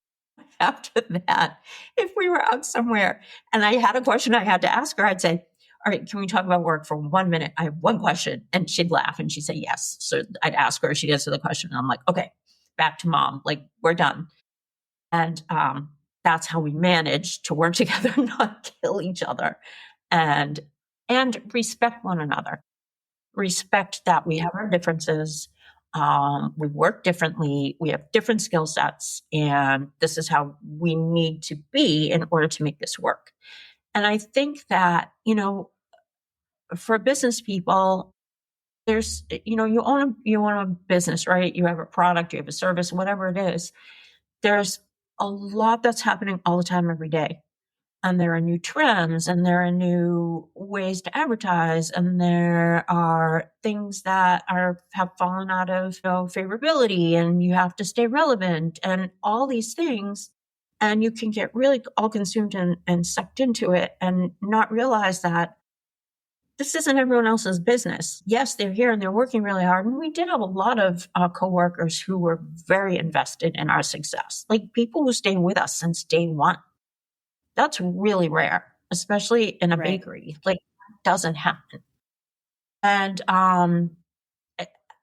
after that. If we were out somewhere and I had a question I had to ask her, I'd say, all right, can we talk about work for 1 minute? I have one question. And she'd laugh and she'd say yes. So I'd ask her, she'd answer the question. And I'm like, okay, back to mom. Like, we're done. And that's how we managed to work together, not kill each other, and respect one another. Respect that we have our differences. We work differently. We have different skill sets, and this is how we need to be in order to make this work. And I think that, for business people, there's, you own a business, right? You have a product, you have a service, whatever it is. There's a lot that's happening all the time, every day. And there are new trends and there are new ways to advertise. And there are things that have fallen out of favorability, and you have to stay relevant and all these things. And you can get really all consumed and sucked into it and not realize that this isn't everyone else's business. Yes, they're here and they're working really hard. And we did have a lot of coworkers who were very invested in our success, like people who stayed with us since day one. That's really rare, especially in a Right. bakery. Like, that doesn't happen. And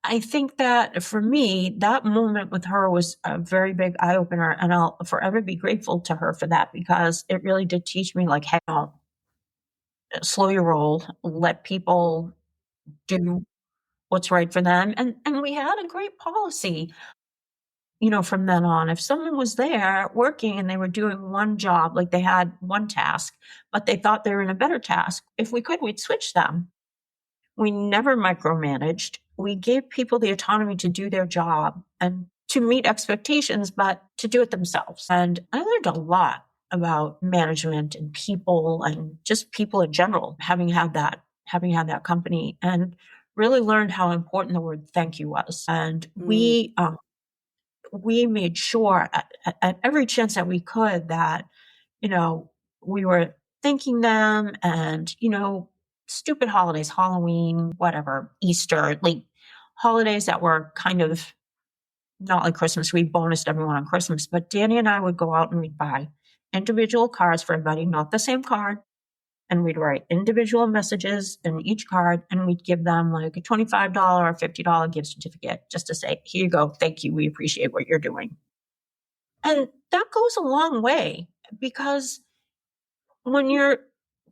I think that for me, that moment with her was a very big eye opener, and I'll forever be grateful to her for that, because it really did teach me, like, hey, slow your roll, let people do what's right for them. And we had a great policy, from then on. If someone was there working and they were doing one job, like they had one task, but they thought they were in a better task, if we could, we'd switch them. We never micromanaged. We gave people the autonomy to do their job and to meet expectations, but to do it themselves. And I learned a lot about management and people and just people in general, having had that company, and really learned how important the word thank you was. And Mm, we made sure at every chance that we could that, you know, we were thanking them, and, stupid holidays, Halloween, whatever, Easter, like holidays that were kind of not like Christmas. We bonused everyone on Christmas, but Danny and I would go out and we'd buy individual cards for everybody, not the same card. And we'd write individual messages in each card, and we'd give them like a $25 or $50 gift certificate just to say, here you go. Thank you. We appreciate what you're doing. And that goes a long way, because when your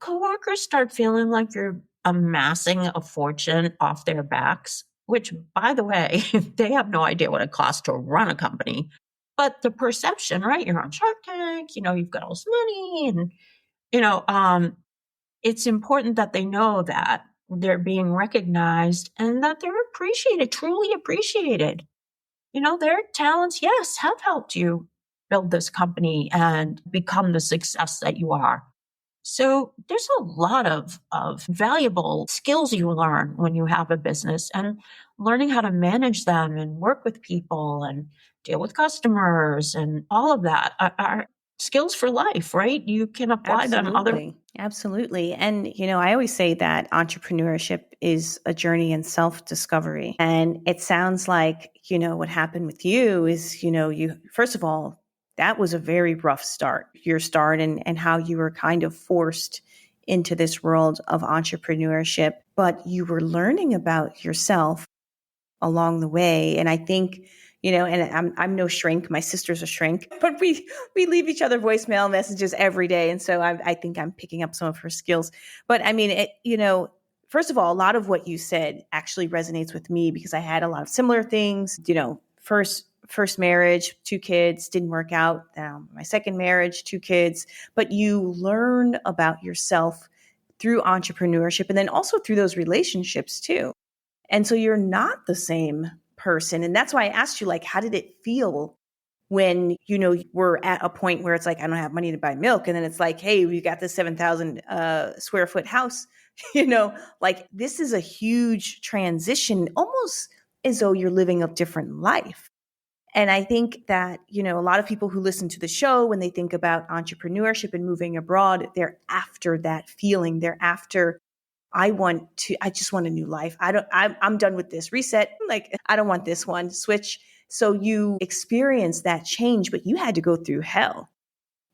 coworkers start feeling like you're amassing a fortune off their backs, which, by the way, they have no idea what it costs to run a company, but the perception, right? You're on Shark Tank, you've got all this money, and, you know, um, it's important that they know that they're being recognized and that they're appreciated, truly appreciated. Their talents, yes, have helped you build this company and become the success that you are. So there's a lot of valuable skills you learn when you have a business, and learning how to manage them and work with people and deal with customers and all of that are skills for life, right? You can apply them other. absolutely. Absolutely. And, I always say that entrepreneurship is a journey in self-discovery. And it sounds like, what happened with you is, you, first of all, that was a very rough start, your start, and how you were kind of forced into this world of entrepreneurship, but you were learning about yourself along the way. And I think, and I'm no shrink. My sister's a shrink, but we leave each other voicemail messages every day. And so I think I'm picking up some of her skills. But I mean, first of all, a lot of what you said actually resonates with me, because I had a lot of similar things. First marriage, 2 kids, didn't work out. My second marriage, 2 kids. But you learn about yourself through entrepreneurship, and then also through those relationships too. And so you're not the same person. And that's why I asked you, like, how did it feel when, we're at a point where it's like, I don't have money to buy milk. And then it's like, hey, we got this 7,000 square foot house, like this is a huge transition, almost as though you're living a different life. And I think that, a lot of people who listen to the show, when they think about entrepreneurship and moving abroad, they're after that feeling. They're after, I just want a new life. I'm done with this reset. Like, I don't want this one switch. So you experience that change, but you had to go through hell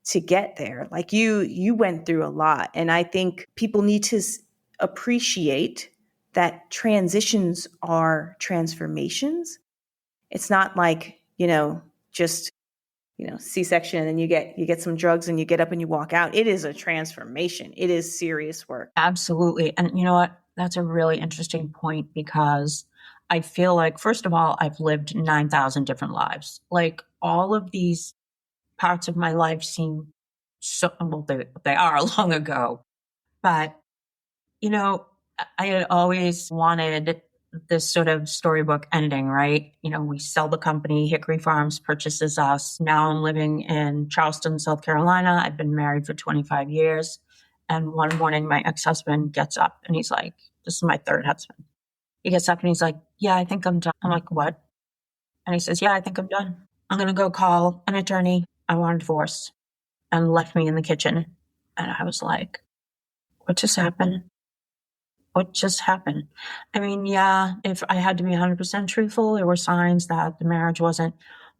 to get there. Like you went through a lot. And I think people need to appreciate that transitions are transformations. It's not like, just, C-section and you get some drugs and you get up and you walk out. It is a transformation. It is serious work. Absolutely. And you know what? That's a really interesting point, because I feel like, first of all, I've lived 9,000 different lives. Like, all of these parts of my life seem so, well, they are long ago. But, I had always wanted this sort of storybook ending, right? We sell the company, Hickory Farms purchases us. Now I'm living in Charleston, South Carolina. I've been married for 25 years. And one morning, my ex-husband gets up and he's like, this is my third husband. He gets up and he's like, yeah, I think I'm done. I'm like, what? And he says, yeah, I think I'm done. I'm going to go call an attorney. I want a divorce. And left me in the kitchen. And I was like, what just happened? What just happened? I mean, yeah, if I had to be 100% truthful, there were signs that the marriage wasn't.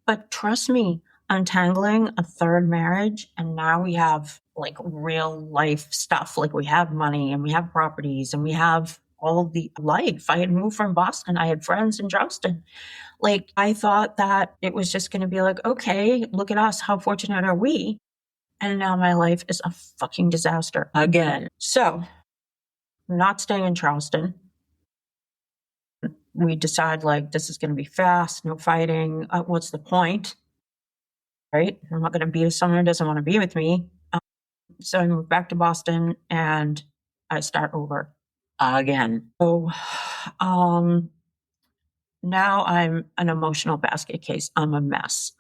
But trust me, untangling a third marriage, and now we have like real life stuff. Like, we have money and we have properties and we have all of the life. I had moved from Boston. I had friends in Charleston. Like, I thought that it was just going to be like, okay, look at us. How fortunate are we? And now my life is a fucking disaster again. So, I'm not staying in Charleston. We decide, like, this is going to be fast, no fighting. What's the point? Right? I'm not going to be with someone who doesn't want to be with me. So I move back to Boston and I start over again. So now I'm an emotional basket case. I'm a mess.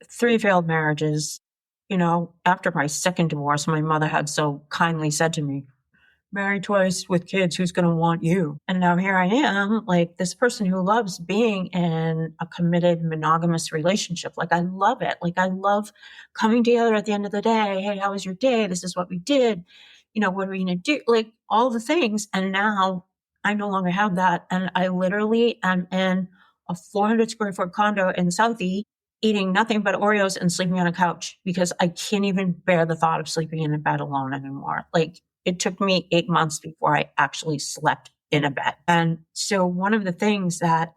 3 failed marriages. After my second divorce, my mother had so kindly said to me, married twice with kids, who's going to want you? And now here I am, like, this person who loves being in a committed monogamous relationship. Like, I love it. Like, I love coming together at the end of the day. Hey, how was your day? This is what we did. What are we going to do? Like, all the things. And now I no longer have that. And I literally am in a 400 square foot condo in Southie, eating nothing but Oreos and sleeping on a couch, because I can't even bear the thought of sleeping in a bed alone anymore. Like, it took me 8 months before I actually slept in a bed. And so one of the things that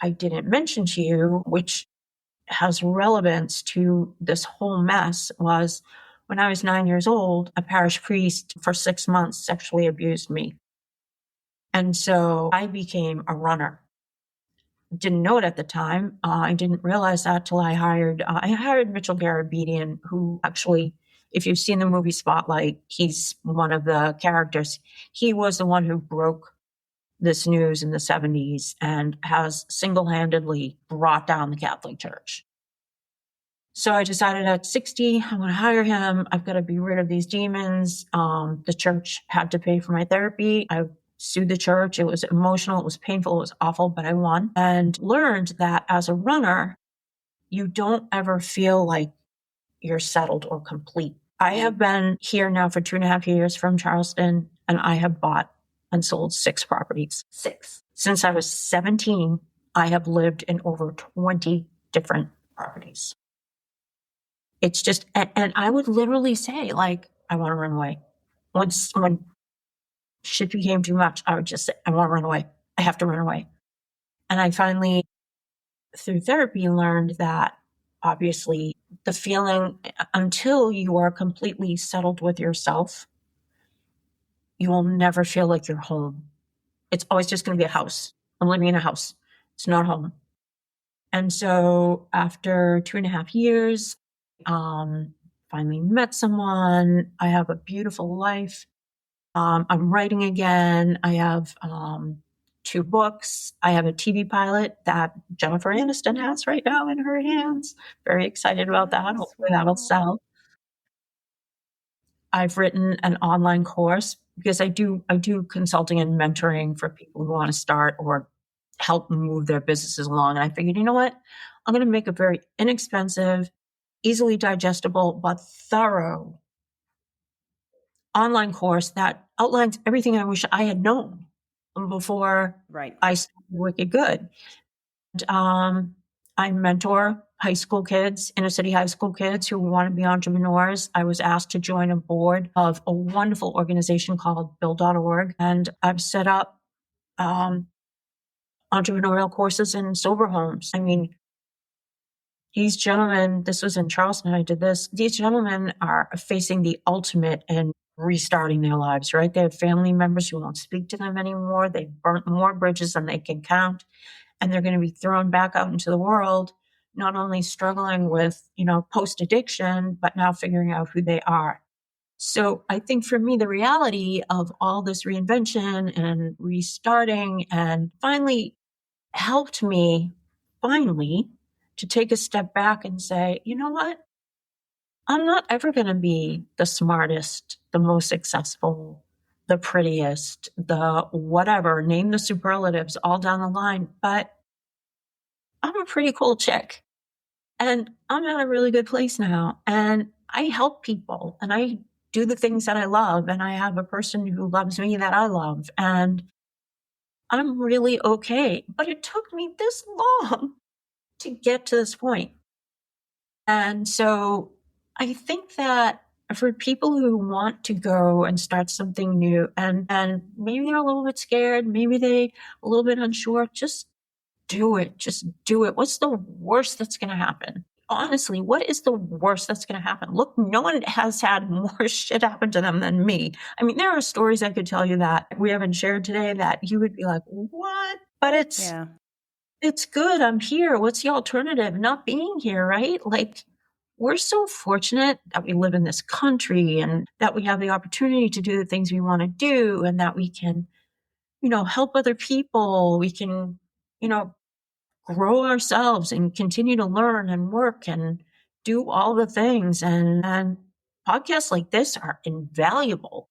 I didn't mention to you, which has relevance to this whole mess, was when I was 9 years old, a parish priest for 6 months sexually abused me. And so I became a runner. Didn't know it at the time. I didn't realize that till I hired Mitchell Garabedian, who actually, if you've seen the movie Spotlight, he's one of the characters. He was the one who broke this news in the 70s and has single-handedly brought down the Catholic Church. So I decided at 60, I'm going to hire him. I've got to be rid of these demons. The church had to pay for my therapy. I sued the church. It was emotional. It was painful. It was awful, but I won, and learned that as a runner, you don't ever feel like you're settled or complete. I have been here now for 2.5 years from Charleston, and I have bought and sold 6 properties. 6. Since I was 17, I have lived in over 20 different properties. It's just, and I would literally say, like, I want to run away. When shit became too much, I would just say, I want to run away. I have to run away. And I finally, through therapy, learned that obviously the feeling, until you are completely settled with yourself, you will never feel like you're home. It's always just going to be a house. I'm living in a house. It's not home. And so after 2.5 years, finally met someone. I have a beautiful life. I'm writing again. I have 2 books. I have a TV pilot that Jennifer Aniston has right now in her hands. Very excited about that. Hopefully that'll sell. I've written an online course because I do consulting and mentoring for people who want to start or help move their businesses along. And I figured, you know what? I'm going to make a very inexpensive, easily digestible, but thorough online course that outlines everything I wish I had known before I started Wicked Good. And, I mentor high school kids, inner city high school kids who want to be entrepreneurs. I was asked to join a board of a wonderful organization called Build.org, and I've set up entrepreneurial courses in sober homes. I mean, these gentlemen, this was in Charleston, I did this. These gentlemen are facing the ultimate in restarting their lives, right? They have family members who won't speak to them anymore. They've burnt more bridges than they can count. And they're going to be thrown back out into the world, not only struggling with, post addiction, but now figuring out who they are. So I think for me, the reality of all this reinvention and restarting and finally helped me to take a step back and say, you know what? I'm not ever going to be the smartest, the most successful, the prettiest, the whatever, name the superlatives all down the line. But I'm a pretty cool chick and I'm at a really good place now. And I help people and I do the things that I love. And I have a person who loves me that I love. And I'm really okay. But it took me this long to get to this point. And so I think that for people who want to go and start something new and maybe they're a little bit scared, maybe they a little bit unsure, just do it. Just do it. What's the worst that's going to happen? Honestly, what is the worst that's going to happen? Look, no one has had more shit happen to them than me. I mean, there are stories I could tell you that we haven't shared today that you would be like, what? But it's good. I'm here. What's the alternative? Not being here, right? Like, we're so fortunate that we live in this country and that we have the opportunity to do the things we want to do and that we can, help other people. We can, grow ourselves and continue to learn and work and do all the things. And podcasts like this are invaluable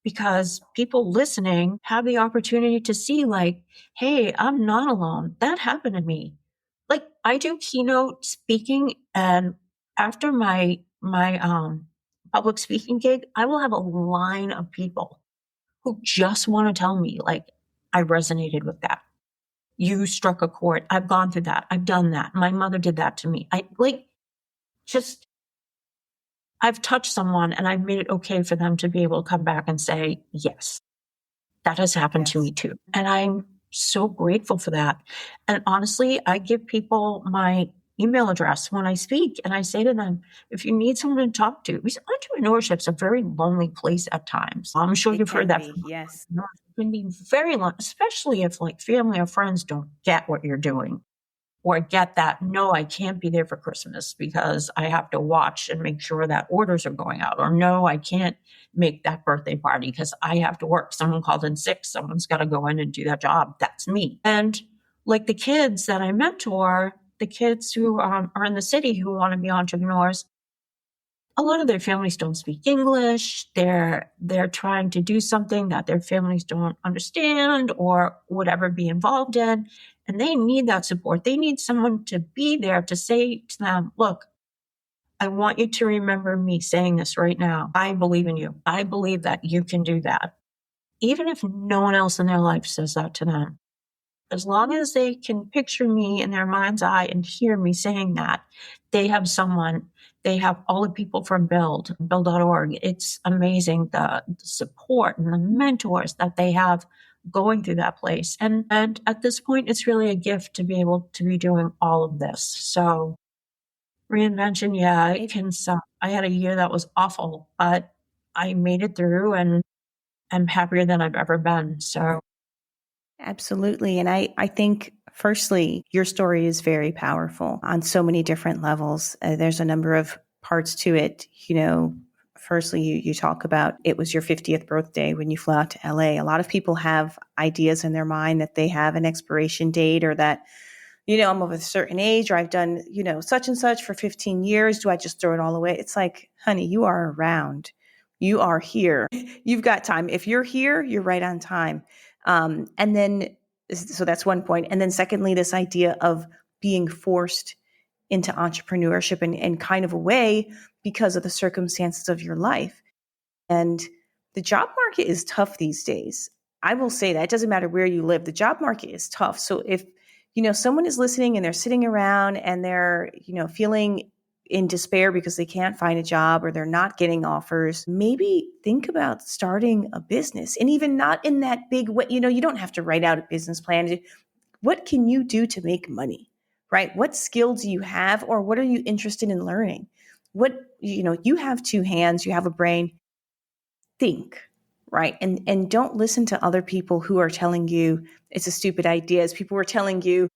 because people listening have the opportunity to see like, hey, I'm not alone. That happened to me. Like I do keynote speaking and after my public speaking gig, I will have a line of people who just want to tell me like, I resonated with that. You struck a chord. I've gone through that. I've done that. My mother did that to me. I've touched someone and I've made it okay for them to be able to come back and say, yes, that has happened to me too. And I'm so grateful for that. And honestly, I give people my email address when I speak and I say to them, if you need someone to talk to, because entrepreneurship is a very lonely place at times. I'm sure you've heard that. Yes. It can be very lonely, especially if like family or friends don't get what you're doing or get that, no, I can't be there for Christmas because I have to watch and make sure that orders are going out. Or no, I can't make that birthday party because I have to work. Someone called in sick. Someone's got to go in and do that job. That's me. And like the kids that I mentor, the kids who are in the city who want to be entrepreneurs, a lot of their families don't speak English. They're trying to do something that their families don't understand or whatever be involved in. And they need that support. They need someone to be there to say to them, look, I want you to remember me saying this right now. I believe in you. I believe that you can do that. Even if no one else in their life says that to them, as long as they can picture me in their mind's eye and hear me saying that, they have someone, they have all the people from build.org. It's amazing the support and the mentors that they have going through that place. And at this point, it's really a gift to be able to be doing all of this. So reinvention, yeah, it can suck. I had a year that was awful, but I made it through and I'm happier than I've ever been. So absolutely. And I think, firstly, your story is very powerful on so many different levels. There's a number of parts to it, Firstly, you talk about it was your 50th birthday when you flew out to LA. A lot of people have ideas in their mind that they have an expiration date, or that, I'm of a certain age, or I've done, such and such for 15 years. Do I just throw it all away? It's like, honey, you are around. You are here. You've got time. If you're here, you're right on time. And then, so that's one point. And then secondly, this idea of being forced into entrepreneurship in kind of a way because of the circumstances of your life. And the job market is tough these days. I will say that. It doesn't matter where you live. The job market is tough. So if, someone is listening and they're sitting around and they're, feeling in despair because they can't find a job or they're not getting offers, maybe think about starting a business. And even not in that big way, you don't have to write out a business plan. What can you do to make money, right? What skill do you have, or what are you interested in learning? You have two hands, you have a brain. Think, right? And don't listen to other people who are telling you it's a stupid idea. As people were telling you,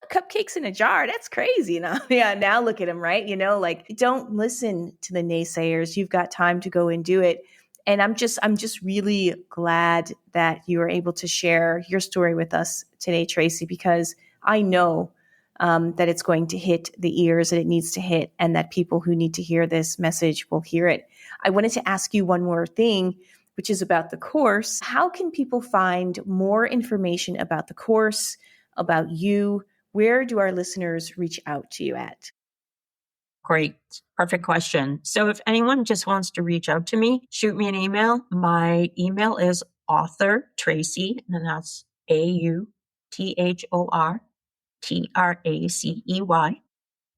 cupcakes in a jar, that's crazy. Yeah, now look at them, right? Don't listen to the naysayers. You've got time to go and do it. And I'm just really glad that you were able to share your story with us today, Tracey, because I know that it's going to hit the ears that it needs to hit, and that people who need to hear this message will hear it. I wanted to ask you one more thing, which is about the course. How can people find more information about the course, about you? Where do our listeners reach out to you at? Great. Perfect question. So if anyone just wants to reach out to me, shoot me an email. My email is author Tracey, and that's AUTHORTRACEY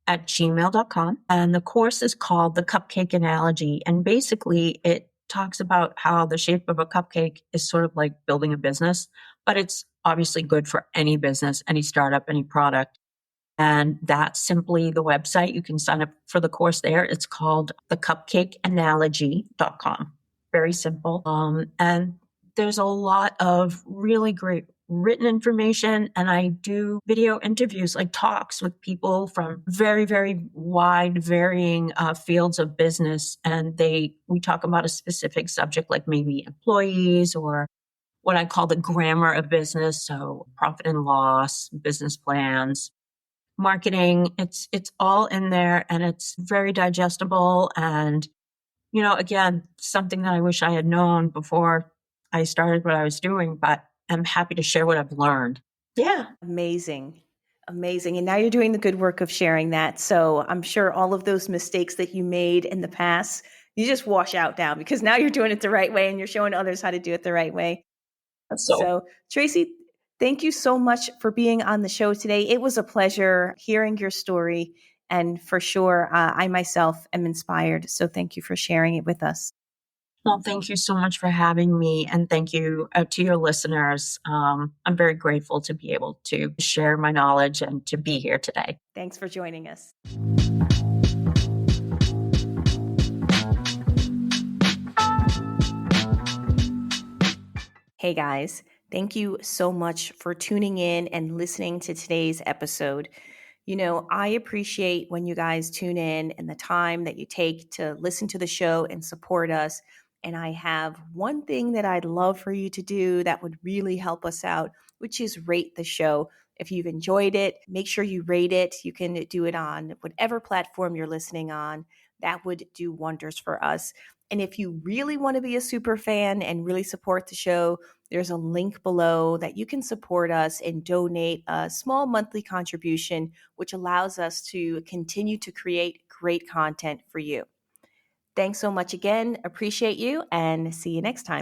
@gmail.com. And the course is called The Cupcake Analogy. And basically it talks about how the shape of a cupcake is sort of like building a business, but it's obviously good for any business, any startup, any product. And that's simply the website. You can sign up for the course there. It's called thecupcakeanalogy.com. Very simple. And there's a lot of really great written information. And I do video interviews, like talks with people from very, very wide, varying fields of business. And we talk about a specific subject, like maybe employees, or what I call the grammar of business. So profit and loss, business plans, marketing. It's all in there, and it's very digestible. And, again, something that I wish I had known before I started what I was doing, but I'm happy to share what I've learned. Yeah. Amazing. Amazing. And now you're doing the good work of sharing that. So I'm sure all of those mistakes that you made in the past, you just wash out now, because now you're doing it the right way and you're showing others how to do it the right way. So Tracey, thank you so much for being on the show today. It was a pleasure hearing your story. And for sure, I myself am inspired. So thank you for sharing it with us. Well, thank you so much for having me. And thank you to your listeners. I'm very grateful to be able to share my knowledge and to be here today. Thanks for joining us. Hey guys, thank you so much for tuning in and listening to today's episode. I appreciate when you guys tune in and the time that you take to listen to the show and support us. And I have one thing that I'd love for you to do that would really help us out, which is rate the show. If you've enjoyed it, make sure you rate it. You can do it on whatever platform you're listening on. That would do wonders for us. And if you really want to be a super fan and really support the show, there's a link below that you can support us and donate a small monthly contribution, which allows us to continue to create great content for you. Thanks so much again. Appreciate you, and see you next time.